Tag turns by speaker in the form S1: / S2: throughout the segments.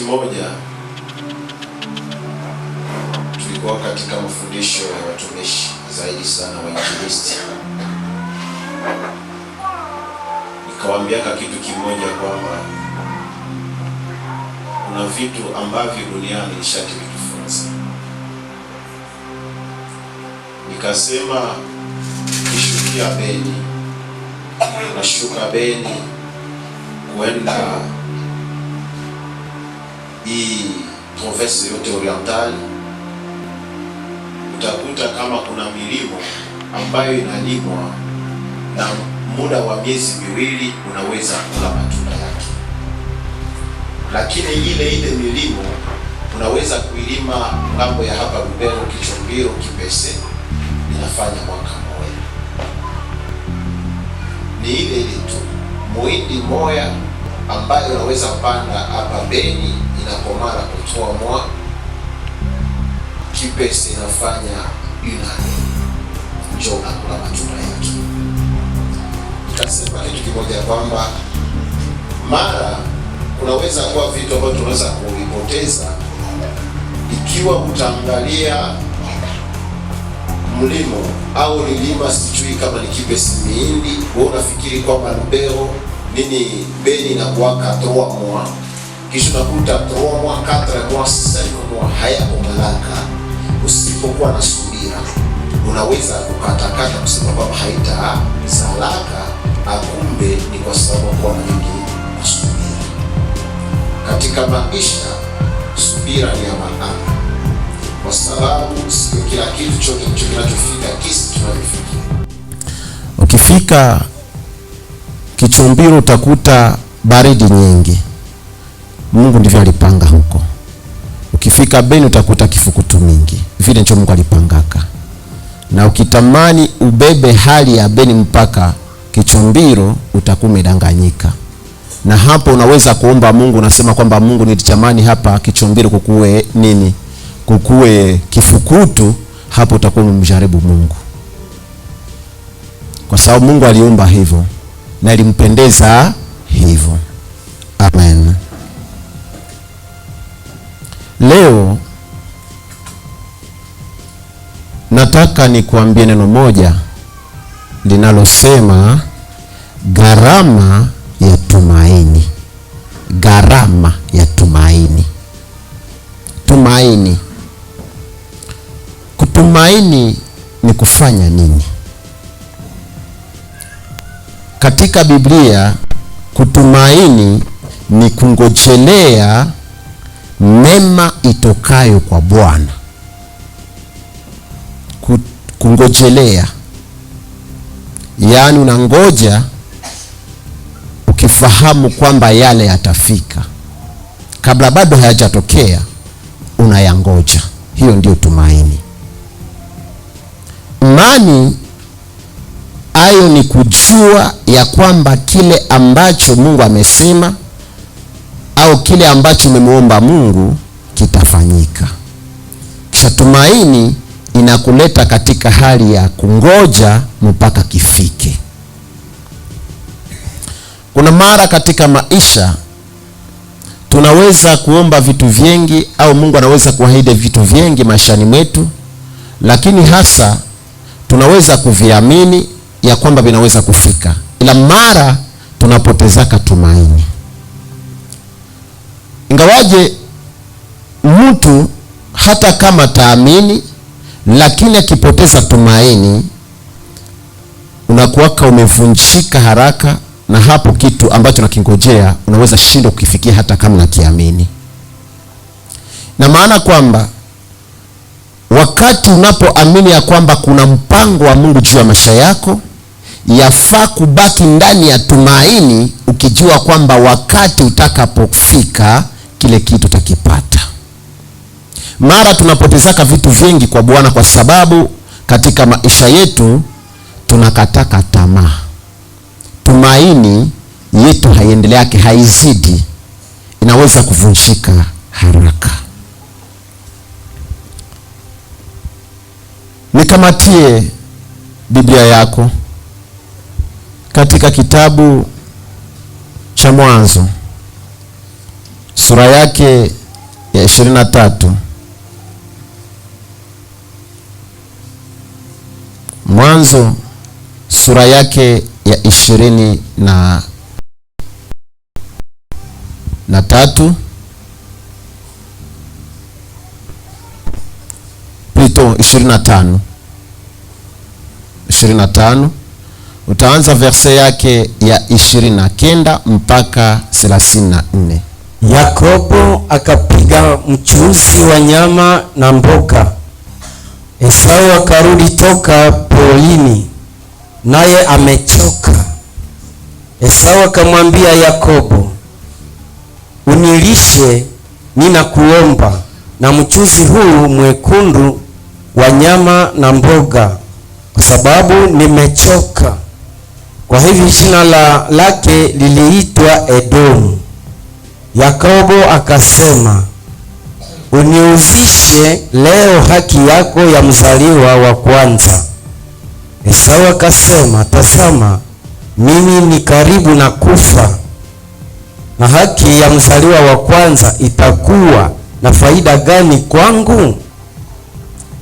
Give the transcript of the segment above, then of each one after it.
S1: kimoja tulikuwa katika mafundisho ya watumishi zaidi sana wa injilisti. Nikawaambia kitu kimoja kwamba kuna vitu ambavyo duniani nishati vitufunza. Nikasema kishukia Beni, nashuka Beni kwenda hii province yote orientali, utakuta kama kuna milimo ambayo inalimwa na muda wa miezi miwili unaweza kula matunda yake, lakini ile milimo unaweza kuilima ngambo ya hapa Lubero, Kichombiro, Kipese, inafanya mwaka mmoja. Ni ile tu muhindi moya ambayo unaweza panda hapa Beni, inakomana kutoa mwa Kipese, inafanya njoo na kula matunda yake. Nikasema kitu kimoja kwamba mara kunaweza kuwa vitu ambavyo tunaweza kuvipoteza ikiwa utaangalia mlimo au lilima, sijui kama ni Kipese mihindi, wewe unafikiri kwamba Lubero nini Beni na kuwaka 3 mois, kisha unakuta 3 mois, 4 mois, 5 mois hayakomalaka. Usipokuwa na subira unaweza kukatakata kusema kwamba haita salaka, akumbe ni kwa sababu kwa nini subira. Katika maisha subira ni ya maana, kwa sababu sio kila kitu chote kinachofika kisi tunavyofikia.
S2: Ukifika Kichombiro utakuta baridi nyingi, Mungu ndivyo alipanga huko. Ukifika Beni utakuta kifukutu mingi, vile ndio Mungu alipangaka. Na ukitamani ubebe hali ya Beni mpaka Kichombiro utakuwa umedanganyika. Na hapo unaweza kuomba Mungu, unasema kwamba Mungu nilitamani hapa Kichombiro kukue nini? Kukue kifukutu, hapo utakuwa umemjaribu Mungu. Kwa sababu Mungu aliumba hivyo na ilimpendeza hivyo. Amen. Leo nataka nikuambie neno moja linalosema gharama ya tumaini. Gharama ya tumaini. Tumaini. Kutumaini ni kufanya nini? Katika Biblia kutumaini ni kungojelea mema itokayo kwa Bwana. Kungojelea, yaani unangoja ukifahamu kwamba yale yatafika, kabla bado hayajatokea unayangoja. Hiyo ndio tumaini. Imani ayo ni kujua ya kwamba kile ambacho Mungu amesema au kile ambacho umemuomba Mungu kitafanyika. Kisha tumaini inakuleta katika hali ya kungoja mpaka kifike. Kuna mara katika maisha tunaweza kuomba vitu vingi au Mungu anaweza kuahidi vitu vingi maishani mwetu, lakini hasa tunaweza kuviamini ya kwamba vinaweza kufika, ila mara tunapotezaka tumaini. Ingawaje mtu hata kama taamini, lakini akipoteza tumaini unakuwaka umevunjika haraka, na hapo kitu ambacho nakingojea unaweza shindwa kukifikia hata kama nakiamini. Na maana kwamba wakati unapoamini ya kwamba kuna mpango wa Mungu juu ya maisha yako, yafaa kubaki ndani ya tumaini, ukijua kwamba wakati utakapofika kile kitu utakipata. Mara tunapotezaka vitu vingi kwa Bwana kwa sababu katika maisha yetu tunakataka tamaa. Tumaini yetu haiendeleake, haizidi, inaweza kuvunjika haraka. Nikamatie Biblia yako katika kitabu cha Mwanzo sura yake ya 23. Mwanzo sura yake ya 23 plutôt 25. Utaanza verse yake ya 29 mpaka 34.
S3: Yakobo akapiga mchuzi wa nyama na mboga. Esau akarudi toka polini, naye amechoka. Esau akamwambia Yakobo, unilishe ninakuomba na mchuzi huu mwekundu wa nyama na mboga, kwa sababu nimechoka. Kwa hivyo jina lake liliitwa Edomu. Yakobo akasema, uniuzishe leo haki yako ya mzaliwa wa kwanza. Esau akasema, tazama, mimi ni karibu na kufa, na haki ya mzaliwa wa kwanza itakuwa na faida gani kwangu?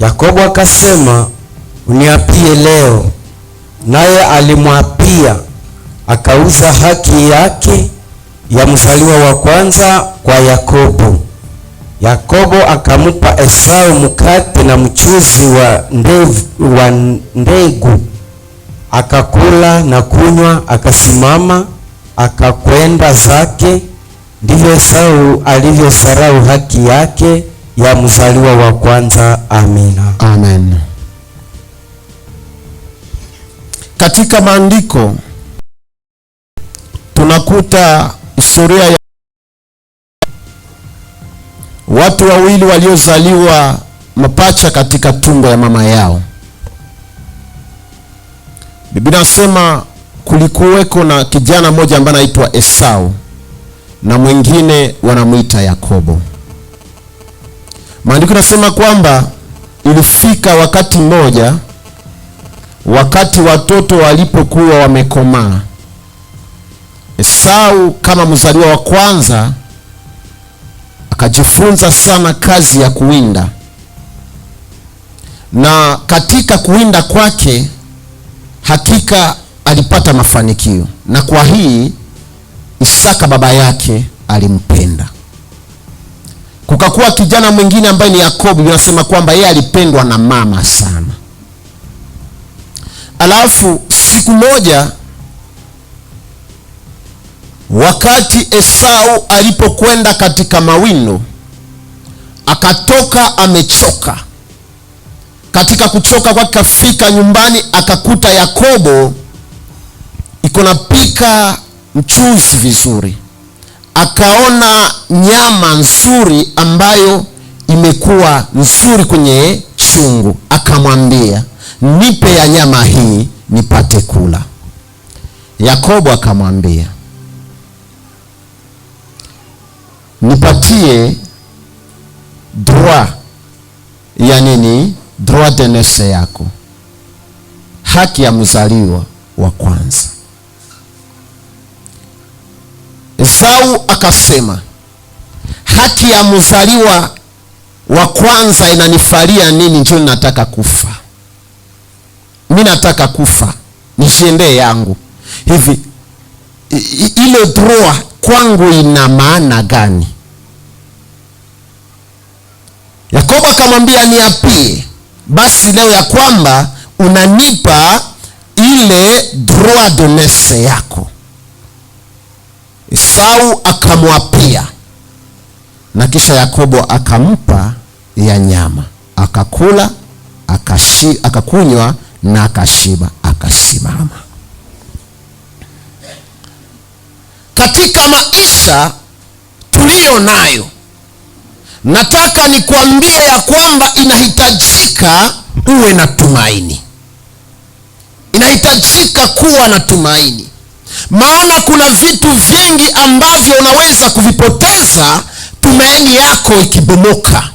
S3: Yakobo akasema, uniapie leo. Naye alimwapia, akauza haki yake ya mzaliwa wa kwanza kwa Yakobo. Yakobo akamupa Esau mkate na mchuzi wa ndegu. Akakula na kunywa, akasimama akakwenda zake. Ndivyo Esau alivyosarau haki yake ya mzaliwa wa kwanza. Amina.
S2: Amen. Katika maandiko tunakuta historia ya watu wawili waliozaliwa mapacha katika tumbo ya mama yao. Biblia inasema kulikuweko na kijana mmoja ambaye anaitwa Esau na mwingine wanamuita Yakobo. Maandiko yanasema kwamba ilifika wakati mmoja, wakati watoto walipokuwa wamekomaa, Esau kama mzaliwa wa kwanza akajifunza sana kazi ya kuwinda, na katika kuwinda kwake hakika alipata mafanikio, na kwa hii Isaka baba yake alimpenda. Kukakuwa kijana mwingine ambaye ni Yakobo. Anasema kwamba yeye alipendwa na mama sana. Alafu siku moja wakati Esau alipokwenda katika mawindo, akatoka amechoka. Katika kuchoka kwake kafika nyumbani, akakuta Yakobo iko napika mchuzi vizuri. Akaona nyama nzuri ambayo imekuwa nzuri kwenye chungu, akamwambia, nipe ya nyama hii nipate kula. Yakobo akamwambia, nipatie droit ya nini? Droit de naissance yako, haki ya mzaliwa wa kwanza. Esau akasema, haki ya mzaliwa wa kwanza inanifalia nini? Njoo nataka kufa, mimi nataka kufa, nishiende yangu. Hivi ile droit kwangu ina maana gani? Yakobo akamwambia, niapie basi leo ya kwamba unanipa ile droit de naissance yako. Esau akamwapia, na kisha Yakobo akampa ya nyama, akakula, akakunywa na akashiba, akasimama. Katika maisha tuliyo nayo, nataka nikwambie ya kwamba inahitajika uwe na tumaini. Inahitajika kuwa na tumaini. Maana kuna vitu vingi ambavyo unaweza kuvipoteza tumaini yako ikibomoka.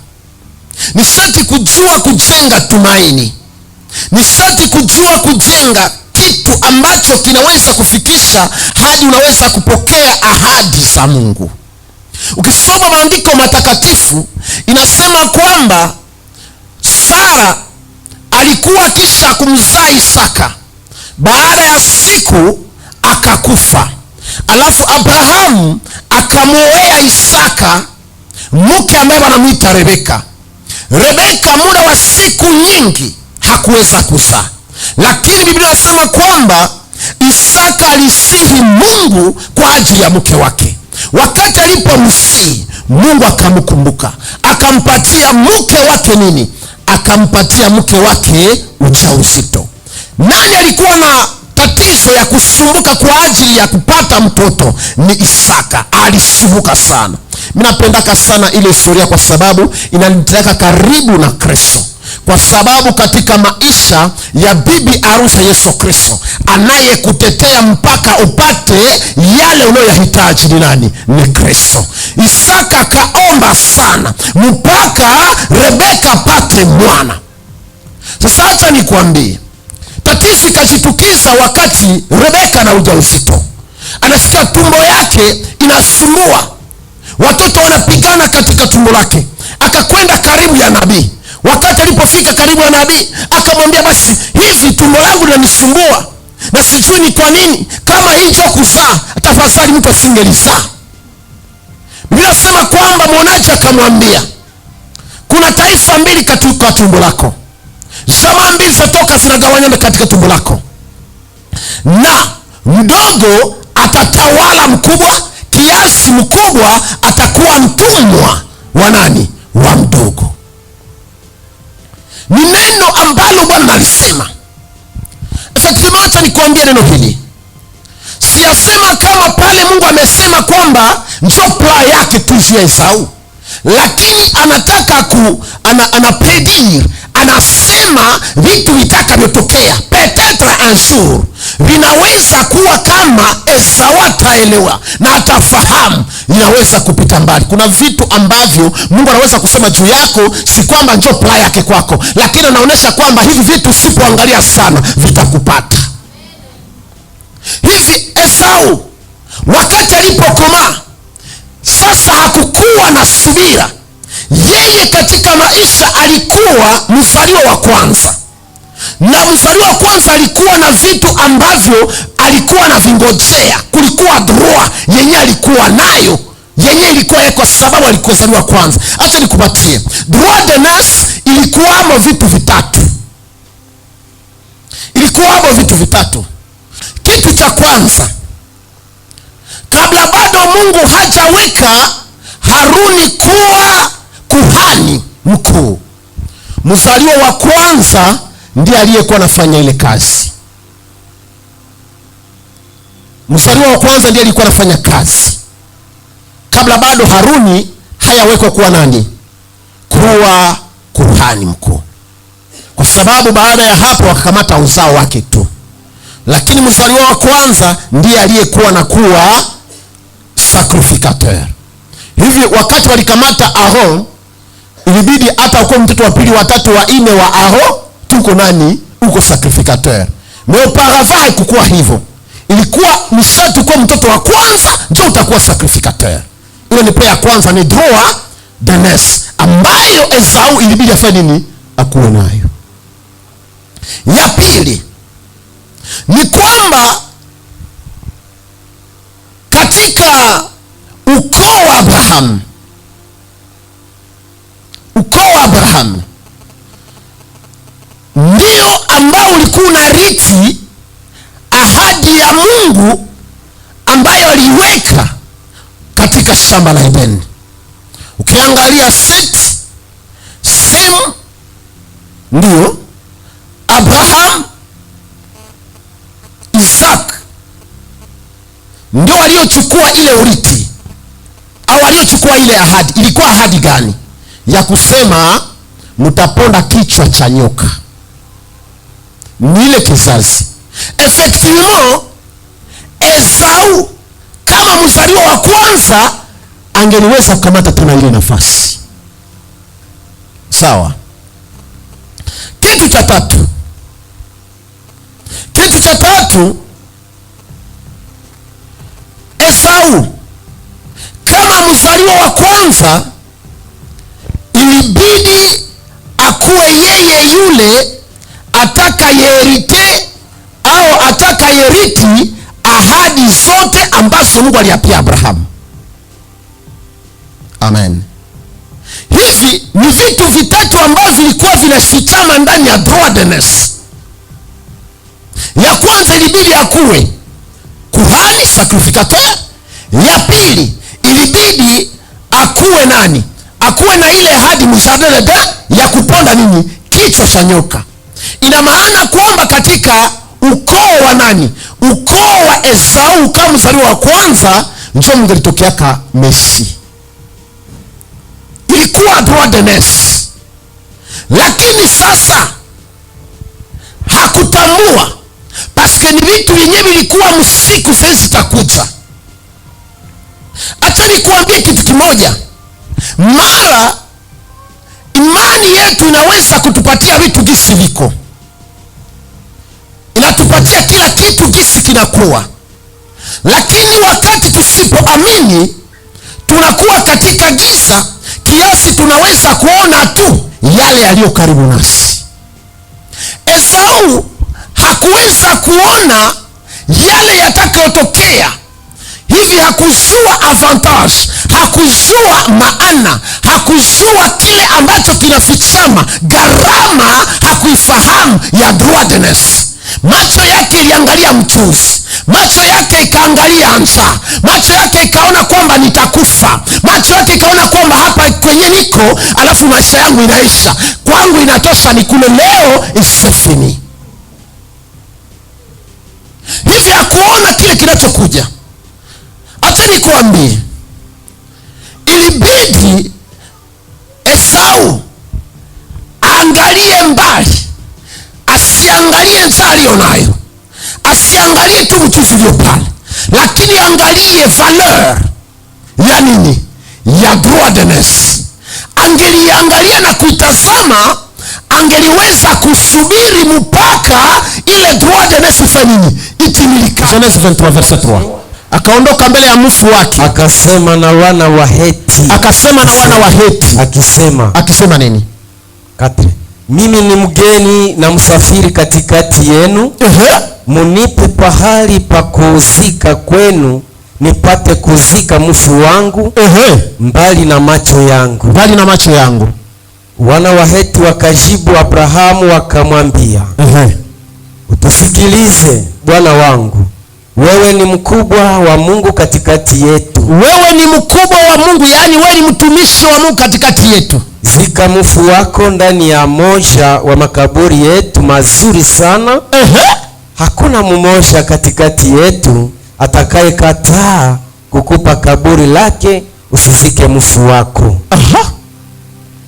S2: Ni sharti kujua kujenga tumaini. Ni sharti kujua kujenga kitu ambacho kinaweza kufikisha hadi unaweza kupokea ahadi za Mungu. Ukisoma maandiko matakatifu inasema kwamba Sara alikuwa kisha kumzaa Isaka, baada ya siku akakufa. Alafu Abrahamu akamwoea Isaka mke ambaye wanamuita Rebeka. Rebeka muda wa siku nyingi hakuweza kuzaa, lakini Biblia inasema kwamba Isaka alisihi Mungu kwa ajili ya mke wake. Wakati alipomsihi, Mungu akamkumbuka, akampatia mke wake nini? Akampatia mke wake ujauzito. Nani alikuwa na tatizo ya kusumbuka kwa ajili ya kupata mtoto? Ni Isaka. Alisumbuka sana. Mimi napendaka sana ile historia kwa sababu inanipeleka karibu na Kristo, kwa sababu katika maisha ya bibi arusi Yesu Kristo, anayekutetea mpaka upate yale unayohitaji ni nani? Ni Kristo. Isaka kaomba sana mpaka Rebeka apate mwana. Sasa acha nikwambie, tatizo ikajitukiza wakati Rebeka na ujauzito. Anasikia tumbo yake inasumbua, watoto wanapigana katika tumbo lake. Akakwenda karibu ya nabii. Wakati alipofika karibu ya nabii, akamwambia, basi hivi tumbo langu linanisumbua na sijui ni kwa nini, kama hicho kuzaa, tafadhali mtu asingelizaa. Biblia inasema kwamba mwonaji akamwambia, kuna taifa mbili katika tumbo lako, jamaa mbili zitatoka zinagawanyana katika tumbo lako, na mdogo atatawala mkubwa, kiasi mkubwa atakuwa mtumwa wa nani? Wa mdogo. Ni neno ambalo Bwana alisema. Acha nikwambie neno hili. Siyasema kama pale Mungu amesema kwamba njoo plan yake tu juu ya Esau, lakini anataka anapedir, anasema vitu vitakavyotokea peut-être un jour vinaweza kuwa kama Esau ataelewa na atafahamu, inaweza kupita mbali. Kuna vitu ambavyo Mungu anaweza kusema juu yako, si kwamba njoo plan yake kwako, lakini anaonyesha kwamba hivi vitu usipoangalia sana vitakupata. Hivi Esau wakati alipokomaa sasa hakukuwa na subira. Yeye katika maisha alikuwa mzaliwa wa kwanza, na mzaliwa wa kwanza alikuwa na vitu ambavyo alikuwa na vingojea. Kulikuwa droit yenye alikuwa nayo, yenye ilikuwa kwa sababu alikuwa mzaliwa wa kwanza. Acha nikupatie droit de naissance. Ilikuwamo vitu vitatu. Kitu cha kwanza, kabla bado Mungu hajaweka Haruni kuwa kuhani mkuu, mzaliwa wa kwanza ndiye aliyekuwa anafanya ile kazi. Mzaliwa wa kwanza ndiye alikuwa anafanya kazi kabla bado Haruni hayawekwa kuwa nani? Kuwa kuhani mkuu. Kwa sababu baada ya hapo wakakamata uzao wake tu, lakini mzaliwa wa kwanza ndiye aliyekuwa na kuwa sacrificateur. Hivi wakati walikamata Aaron, ilibidi hata uko mtoto wa pili, wa tatu, wa nne wa Aaron tuko nani? Uko sacrificateur. Mais auparavant haikuwa hivyo. Ilikuwa mshatu kwa mtoto wa kwanza ndio utakuwa sacrificateur. Ile ni pea ya kwanza, ni droit de naissance ambayo Esau ilibidi afanye nini? Akuwe nayo. Ya pili ni kwamba katika ukoo wa Abraham ndio ambao ulikuwa unarithi ahadi ya Mungu ambayo aliweka katika shamba la Edeni. Ukiangalia Seth, Sem, ndio Abraham, Isaac ndio waliochukua ile urithi au waliochukua ile ahadi. Ilikuwa ahadi gani? Ya kusema mtaponda kichwa cha nyoka. Ni ile kizazi. Effectivement Esau kama mzaliwa wa kwanza angeliweza kukamata tena ile nafasi. Sawa. Kitu cha tatu, Esau kama kama mzaliwa wa kwanza, ilibidi akuwe yeye yule atakayerite au atakayeriti ahadi zote ambazo Mungu aliapia Abrahamu. Amen. Hivi ni vitu vitatu ambavyo vilikuwa vinashitama ndani ya droit de naissance. Ya kwanza, ilibidi akuwe kuhani sacrificateur. Ya pili, ilibidi akuwe nani? Akuwe na ile ahadi mjardin ya kuponda nini? Kichwa cha nyoka. Ina maana kwamba katika ukoo wa nani? Ukoo wa Esau kama mzaliwa wa kwanza, ndio mngelitokeaka Messi. Ilikuwa droit de naissance. Lakini sasa hakutambua, paske ni vitu vyenyewe vilikuwa msiku sasa takuja. Acha nikuambie kitu kimoja. Mara imani yetu inaweza kutupatia vitu gisi viko, inatupatia kila kitu gisi kinakuwa, lakini wakati tusipoamini tunakuwa katika giza kiasi tunaweza kuona tu yale yaliyo karibu nasi. Esau hakuweza kuona yale yatakayotokea. Hivi hakujua avantage, hakujua maana, hakujua kile ambacho kinafichama, gharama hakuifahamu ya droit de naissance. Macho yake iliangalia mchuzi, macho yake ikaangalia njaa, macho yake ikaona kwamba nitakufa, macho yake ikaona kwamba hapa kwenye niko alafu maisha yangu inaisha, kwangu inatosha nikule leo isifini. Hivi hakuona kile kinachokuja. Acha nikuambie, ilibidi Esau aangalie mbali, asiangalie njaa aliyonayo, asiangalie tu mchuzi ulio pale, lakini angalie valeur ya nini? Ya droit de naissance. Angeliangalia na kuitazama, angeliweza kusubiri mpaka ile droit de naissance ifanye nini? Itimilika. Genèse 23 verset 3. Akaondoka mbele ya mfu wake,
S3: akasema na wana wa Heti,
S2: akisema nini?
S3: Katre, mimi ni mgeni na msafiri katikati yenu. Munipe pahali pa kuzika kwenu, nipate kuzika mfu wangu mbali na macho yangu. Wana wa Heti wakajibu Abrahamu wakamwambia, utusikilize bwana wangu, wewe ni mkubwa wa Mungu katikati yetu.
S2: Wewe ni mkubwa wa Mungu, yani wewe ni mtumishi wa Mungu katikati yetu.
S3: Zika mfu wako ndani ya moja wa makaburi yetu mazuri sana. Hakuna mmoja katikati yetu atakayekataa kukupa kaburi lake usizike mfu wako.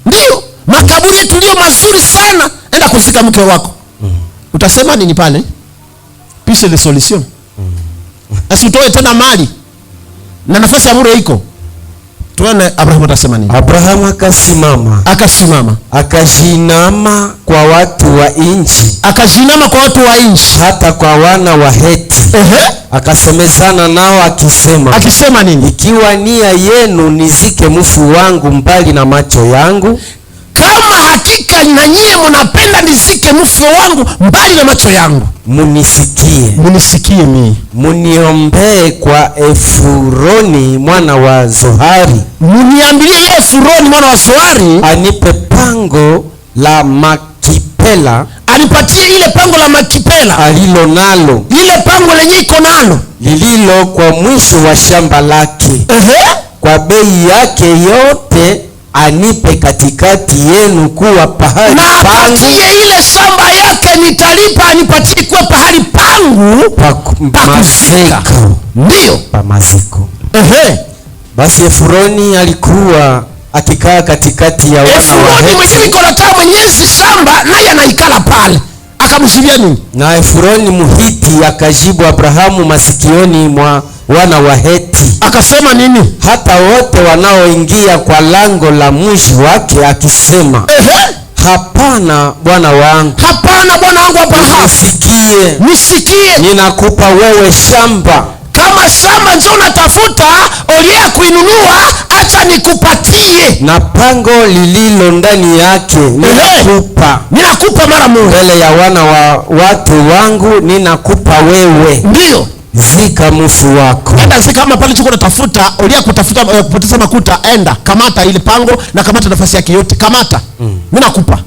S2: Ndio, makaburi yetu ndio mazuri sana, enda kuzika mke wako. Utasema nini pale? Pise le solution. Asitoe tena mali na nafasi ya bure iko. Tuone Abrahamu atasema nini?
S3: Abrahamu akasimama akajinama kwa watu wa nchi,
S2: hata
S3: kwa wana wa Heti. Akasemezana nao akisema
S2: nini?
S3: Ikiwa nia yenu nizike mfu wangu mbali na macho yangu,
S2: kama hakika na nyie mnapenda nizike mfu wangu mbali na macho yangu, munisikie mimi.
S3: Muniombee kwa Efuroni mwana wa Zohari.
S2: Muniambilie Efuroni mwana wa Zohari
S3: anipe pango la Makipela.
S2: Anipatie ile pango la Makipela
S3: alilo nalo,
S2: ile pango lenye iko nalo,
S3: lililo kwa mwisho wa shamba lake. Kwa bei yake yote anipe katikati yenu kuwa pahali pangu.
S2: Ile shamba yake nitalipa, anipatie kuwa pahali pangu
S3: maziko.
S2: Ndio
S3: maziko. Basi Efuroni alikuwa akikaa katikati ya wana wa Heti.
S2: Efuroni mwenyewe iko nakaa mwenyezi shamba, naye anaikala pale. Akamshiria nini?
S3: Na Efuroni Mhiti akajibu Abrahamu masikioni mwa wana wa Heti
S2: akasema nini?
S3: Hata wote wanaoingia kwa lango la mji wake, akisema hapana bwana wangu,
S2: Abrahamu,
S3: nisikie,
S2: ninakupa
S3: wewe shamba
S2: kama kama shamba ndio unatafuta olia kuinunua, acha nikupatie
S3: na pango lililo ndani yake ninakupa mara moja mbele ya wana wa watu wangu, ninakupa wewe.
S2: Ndio
S3: zika mfu wako.
S2: Enda zika kama pale chukua unatafuta olia kutafuta kupoteza makuta, enda kamata ile pango na kamata nafasi yake yote, kamata. Mimi nakupa.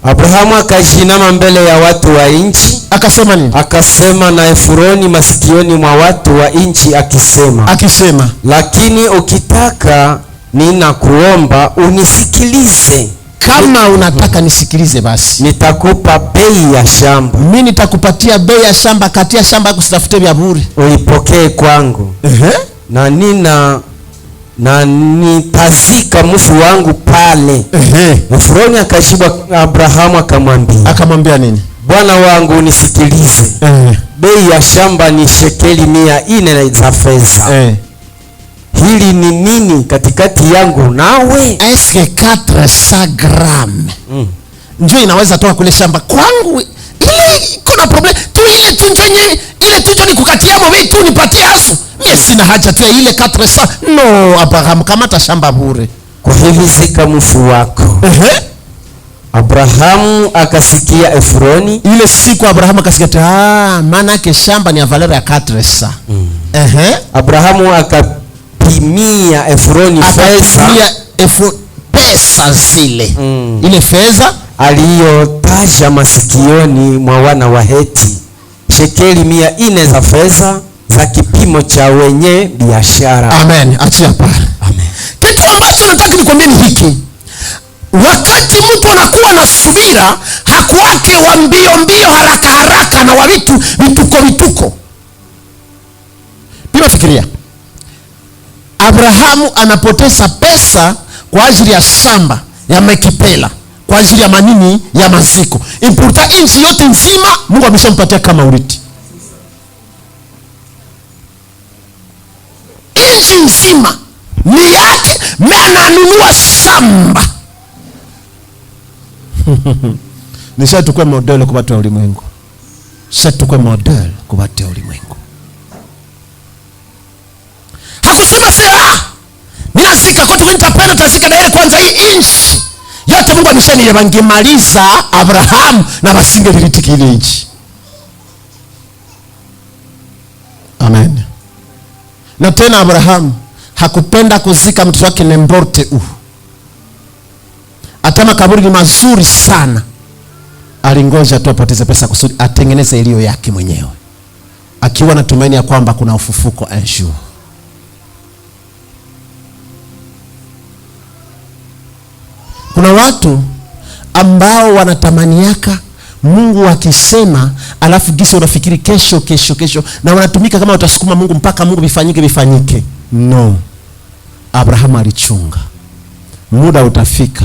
S3: Abrahamu akajinama mbele ya watu wa nchi,
S2: akasema nini?
S3: Akasema na Efroni masikioni mwa watu wa nchi akisema, lakini ukitaka ninakuomba unisikilize.
S2: Kama unataka nisikilize, basi
S3: nitakupa bei ya shamba.
S2: Mimi nitakupatia bei ya shamba, katia shamba yako, usitafute vya bure,
S3: uipokee kwangu. Na nitazika mfu wangu pale. Efroni akajibu Abrahamu akamwambia
S2: nini?
S3: Bwana wangu unisikilize. Bei ya shamba ni shekeli 400 za fedha. Hili ni nini katikati yangu nawe?
S2: Eske 400 gram njoo inaweza toka kule shamba kwangu? Ile kuna problem tu, ile tu njenye ile tu ni kukatia mwe tu nipatie asu. Mimi sina haja tu ile 400. No, Abraham kamata shamba bure.
S3: Kwa hivi zika mfu wako. Abrahamu akasikia Efroni.
S2: Ile siku Abrahamu akasikia maana yake shamba ni ya valeur ya 400.
S3: Abrahamu akapimia Efroni
S2: pesa zile. Ile fedha
S3: aliyotaja masikioni mwa wana wa Heti, shekeli 400 za fedha za kipimo cha wenye biashara.
S2: Amen. Achia pale.
S3: Amen.
S2: Kitu ambacho nataka nikwambie ni hiki: wakati mtu anakuwa na subira, hakuwake wa mbio haraka na wa vituko. Bila fikiria, Abrahamu anapoteza pesa kwa ajili ya shamba ya Mekipela, kwa ajili ya manini ya maziko. Impurta inchi yote nzima Mungu ameshampatia kama urithi. Inchi nzima ni yake, mena anunua shamba. Nishatukua model kwa watu wa ulimwengu. Nishatukua model kwa watu wa ulimwengu. Hakusema ninazika kwa tu nitapenda tazika na ile kwanza hii inchi yote Mungu ameshani wangemaliza Abraham na wasingelitiki ile inchi. Amen. Na tena Abraham hakupenda kuzika mtoto wake nemborte hata makaburi ni mazuri sana, alingoja tu apoteze pesa kusudi atengeneze iliyo yake mwenyewe, akiwa na tumaini ya kwamba kuna ufufuko un jour. Kuna watu ambao wanatamaniaka Mungu akisema, alafu gisi unafikiri kesho na wanatumika kama utasukuma Mungu mpaka Mungu bifanyike. No. Abrahamu alichunga. Muda utafika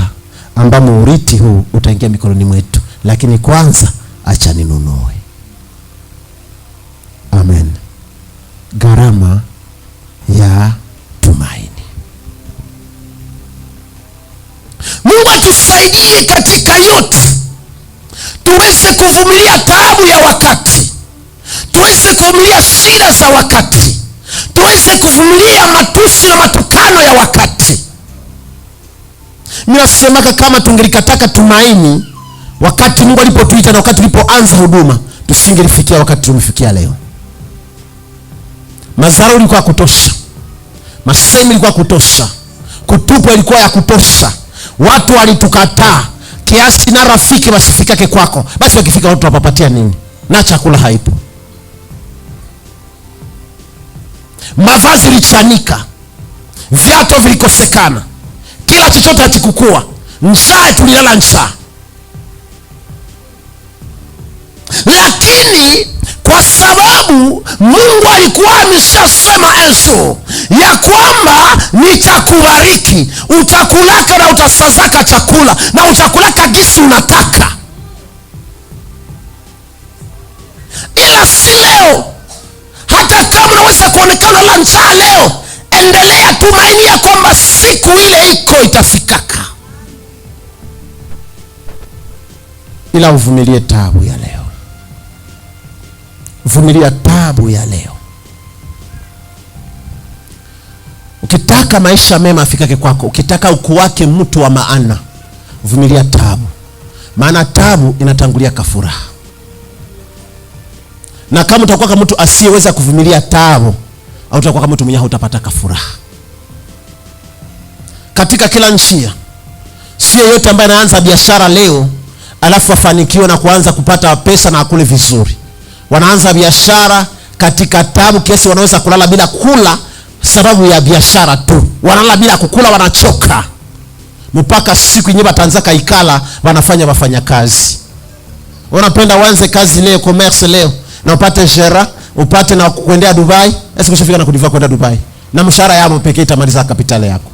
S2: ambamo urithi huu utaingia mikononi mwetu, lakini kwanza acha ninunue. Amen. Gharama ya tumaini. Mungu atusaidie katika yote, tuweze kuvumilia taabu ya wakati, tuweze kuvumilia shida za wakati, tuweze kuvumilia matusi na matukano ya wakati. Mimi nasemaka kama tungelikataka tumaini wakati Mungu alipotuita na wakati tulipoanza huduma, tusingelifikia wakati tumefikia leo. Mazaro ilikuwa kutosha, masemi ilikuwa kutosha, kutupwa ilikuwa ya kutosha. Watu walitukataa kiasi na rafiki wasifikake kwako, basi wakifika watu wapapatia nini? Na chakula haipo. Mavazi lichanika, viatu vilikosekana, kila chochote hakikukua, njaa tulilala njaa. Lakini kwa sababu Mungu alikuwa ameshasema Yesu ya kwamba nitakubariki, utakulaka na utasazaka chakula na utakulaka gisi unataka. Ila si leo, hata kama unaweza kuonekana la njaa leo, endelea tumainia kwamba siku ile iko itafikaka. Ila uvumilie taabu ya leo. Vumilia taabu ya leo. Ukitaka maisha mema afikake kwako, ukitaka ukuwake mtu wa maana, vumilia taabu. Maana taabu inatangulia kafuraha. Na kama utakuwa kama mtu asiyeweza kuvumilia taabu, au utakuwa kama mtu mwenye hutapata kafuraha. Katika kila njia, sio yote ambaye anaanza biashara leo alafu afanikiwe na kuanza kupata pesa na akule vizuri. Wanaanza biashara katika taabu kiasi wanaweza kulala bila kula sababu ya biashara tu. Wanalala bila kukula, wanachoka. Mpaka siku yenyewe batanzaka ikala wafanya kazi. Unapenda uanze kazi leo, commerce leo, na upate jera, upate na kuendea Dubai, usikufika na kudiva kwenda Dubai. Na mshahara yako pekee itamaliza kapitali yako.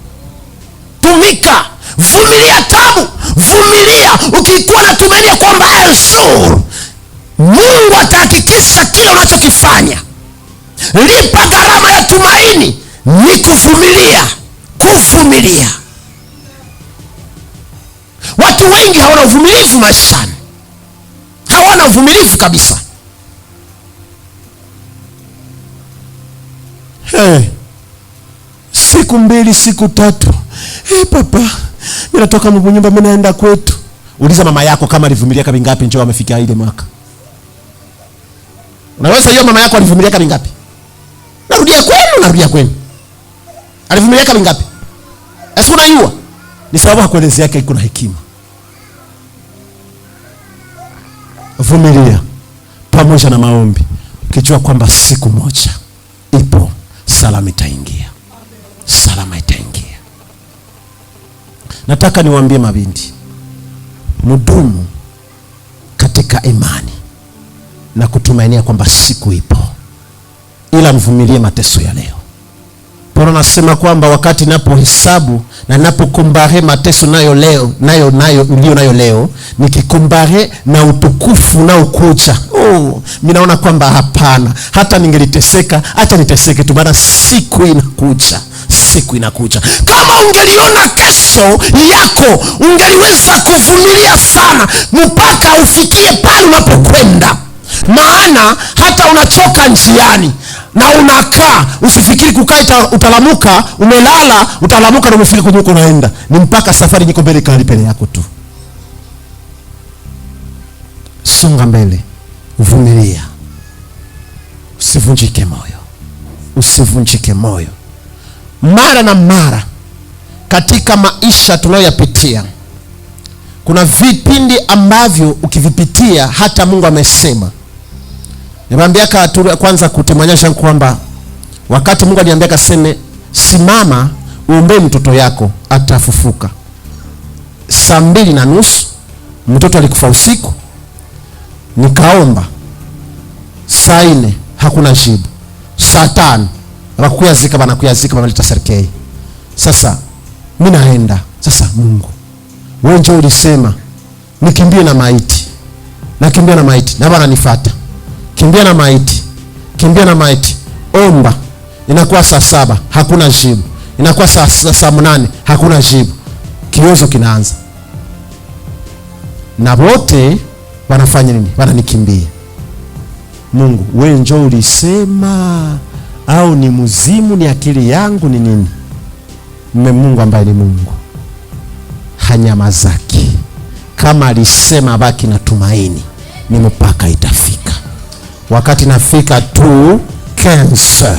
S2: Tumika, vumilia taabu, vumilia ukikuwa na tumaini kwamba Mungu atahakikisha kile unachokifanya. Lipa gharama ya tumaini ni kuvumilia. Watu wengi hawana uvumilivu maishani. Hawana uvumilivu kabisa. Siku 2, siku 3. Papa, mimi natoka mbunyumba, mimi naenda kwetu. Uliza mama yako kama alivumilia kama ngapi njoo amefikia ile mwaka. Unaweza hiyo mama yako alivumilia kama ngapi? Narudia kwenu. Alivumilia kama ngapi? Asiku unajua. Ni sababu hakuelezea yake iko na hekima. Vumilia pamoja na maombi, ukijua kwamba siku moja ipo salama itaingia. Nataka niwaambie mabinti, mdumu katika imani na kutumainia kwamba siku ipo, ila mvumilie mateso ya leo. Paulo anasema kwamba wakati ninapohesabu na ninapokumbare mateso nayo leo, nayo leo, nikikumbare na utukufu na ukuja, mimi naona kwamba hapana, hata ningeliteseka, acha niteseke tu, maana siku inakuja. Kama ungeliona kesho yako, ungeliweza kuvumilia sana mpaka ufikie pale unapokwenda. Maana hata unachoka njiani na unakaa, usifikiri kukaa utalamuka, umelala utalamuka na umefika kwenye uko unaenda. Ni mpaka safari iko mbele pele yako tu. Songa mbele, vumilia. Usivunjike moyo. Mara na mara katika maisha tunayoyapitia, kuna vipindi ambavyo ukivipitia hata Mungu amesema. Nimeambia kwanza kutimanyasha kwamba wakati Mungu aliambia kaseme simama uombe mtoto yako atafufuka. 2:30 mtoto alikufa usiku. Nikaomba 4 hakuna jibu. 5 bakuyazika banaleta serikali. Sasa mimi naenda. Sasa Mungu, wewe ndio ulisema nikimbie na maiti. Nakimbia na maiti. Na bana nifuata. Kimbia na maiti. Omba. Inakuwa saa 7 hakuna jibu. Inakuwa saa 8 hakuna jibu. Kiozo kinaanza. Na wote wanafanya nini? Wananikimbia. Mungu, wewe njoo ulisema au ni mzimu, ni akili yangu, ni nini? Mungu ambaye ni Mungu hanyamazaki. Kama alisema baki na tumaini, ni mpaka itafika. Wakati nafika tu cancer,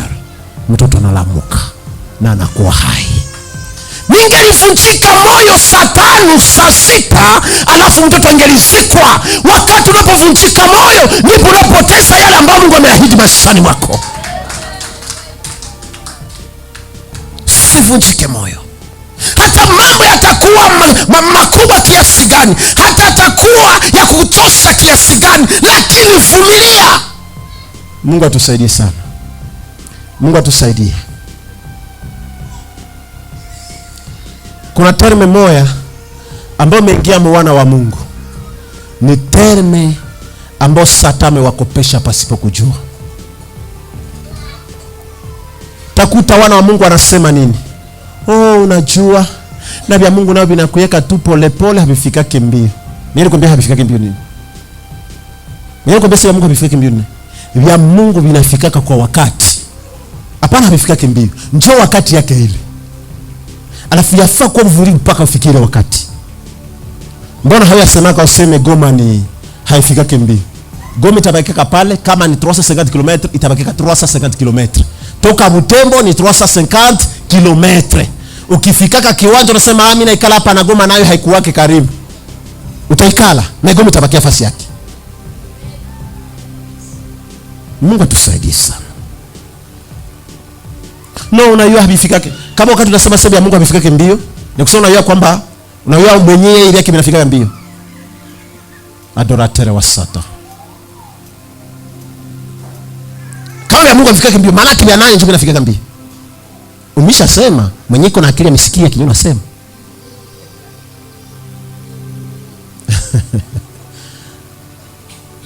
S2: mtoto analamuka na anakuwa hai. Ningelivunjika moyo saa 5, saa 6, alafu mtoto angelizikwa. Wakati unapovunjika moyo ndipo unapoteza yale ambayo Mungu ameahidi maishani mwako. Usivunjike moyo. Hata mambo yatakuwa makubwa kiasi gani, hata atakuwa ya kuchosha kiasi gani, lakini vumilia. Mungu atusaidie sana. Mungu atusaidie. Kuna terme moja ambayo imeingia mwana wa Mungu. Ni terme ambayo Satani wakopesha pasipo kujua. Takuta wana wa Mungu wanasema nini? Unajua na vya Mungu nao vinakuweka tu pole pole, havifika kimbio. Nilikwambia havifika kimbio nini? Nilikwambia sio Mungu havifika kimbio nini? Vya Mungu vinafikaka kwa wakati. Hapana, havifikake mbio. Njoo wakati yake ile. Alafu yafaa kuwa mvumilivu mpaka ufikire wakati. Mbona hayasemaka useme Goma ni haifikake mbio? Goma itabakika pale, kama ni 350 km itabakika 350 km. Toka Butembo ni 350 km. Ukifikaka kiwanja unasema mimi naikala hapa na Goma nayo haikuwake karibu. Utaikala na Goma itabakia nafasi yake. Mungu atusaidie sana. No, unajua habifikake. Kama wakati tunasema sema ya Mungu habifikake mbio, ni kusema unajua kwamba unajua mwenyewe ile yake inafika mbio. Adoratere wa Satan. Kama ya Mungu habifikake mbio, maana kile anaye ndio inafika mbio. Umeshasema mwenyewe kuna akili amesikia kinyo nasema.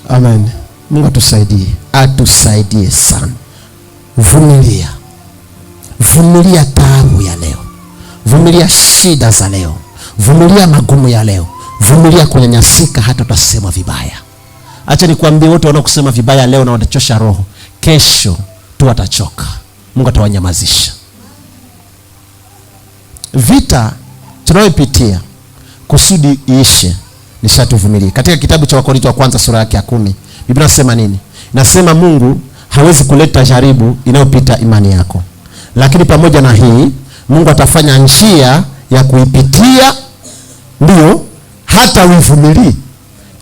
S2: Amen. Mungu atusaidie sana. Vumilia. Vumilia taabu ya leo. Vumilia shida za leo. Vumilia magumu ya leo. Vumilia kunyanyasika hata utasemwa vibaya. Acha nikwambie, wote wanaokusema vibaya leo na watachosha roho, kesho tu watachoka. Mungu atawanyamazisha. Vita tunayopitia kusudi iishe ni sharti uvumilie. Katika kitabu cha Wakorintho wa kwanza sura yake ya 10, Biblia inasema nini? Inasema Mungu hawezi kuleta jaribu inayopita imani yako. Lakini pamoja na hii, Mungu atafanya njia ya kuipitia, ndio hata uivumilie.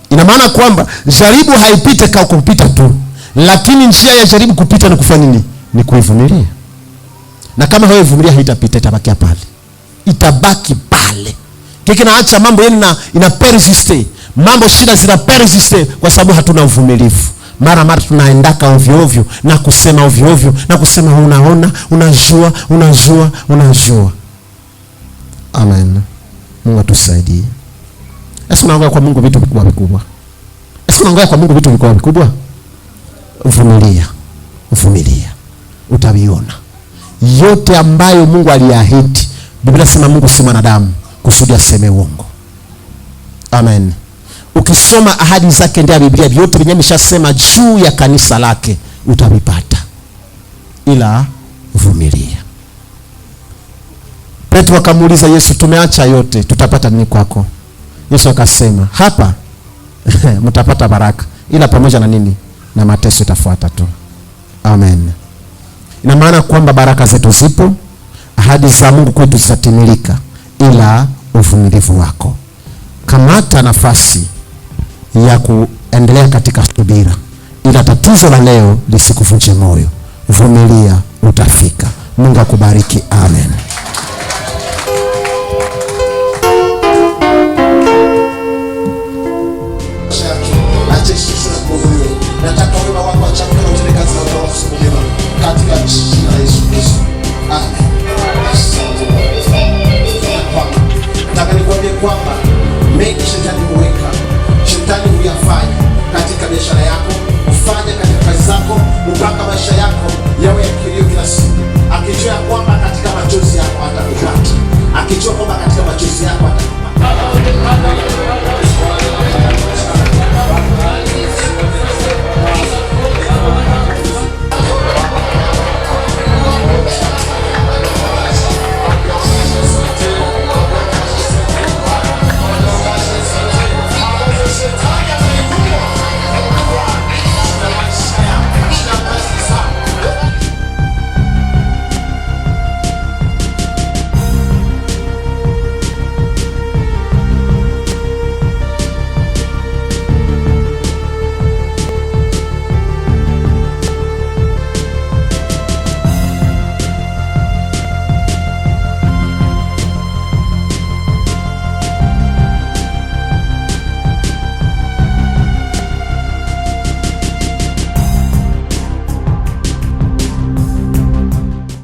S2: Ina maana kwamba jaribu haipite kwa kupita tu, lakini njia ya jaribu kupita ni kufanya nini? Ni kuivumilia. Na kama wewe vumilia haitapita, itabaki pale. Itabaki pale. Kiki naacha mambo yenu ina persiste. Mambo shida zina persiste kwa sababu hatuna uvumilivu. Mara tunaendaka ovyo ovyo na kusema ovyo ovyo na kusema unaona, unajua. Amen. Mungu atusaidie. Esa naongea kwa Mungu vitu vikubwa. Esa naongea kwa Mungu vitu vikubwa. Vumilia. Utaviona. Yote ambayo Mungu aliahidi. Biblia inasema Mungu si mwanadamu kusudi aseme uongo. Amen. Ukisoma ahadi zake ndani ya Biblia, vyote vyenye ameshasema juu ya kanisa lake utavipata. Ila vumilia. Petro akamuuliza Yesu, tumeacha yote, tutapata nini kwako? Yesu akasema, hapa mtapata baraka, ila pamoja na nini? Na mateso itafuata tu. Amen. Ina maana kwamba baraka zetu zipo, ahadi za Mungu kwetu zitatimilika, ila uvumilivu wako. Kamata nafasi ya kuendelea katika subira, ila tatizo la leo lisikuvunje moyo. Vumilia, utafika. Mungu akubariki. Amen. Nataka wema wako wa chakula utende kazi na watu wako katika jina la Yesu Kristo. Amen. Nataka nikwambie kwamba mengi shetani huweka, shetani huyafanya katika biashara yako, ufanye katika kazi zako, mpaka maisha yako yawe ya kilio kila siku. Akijua kwamba katika machozi yako atakupata, akijua kwamba katika machozi yako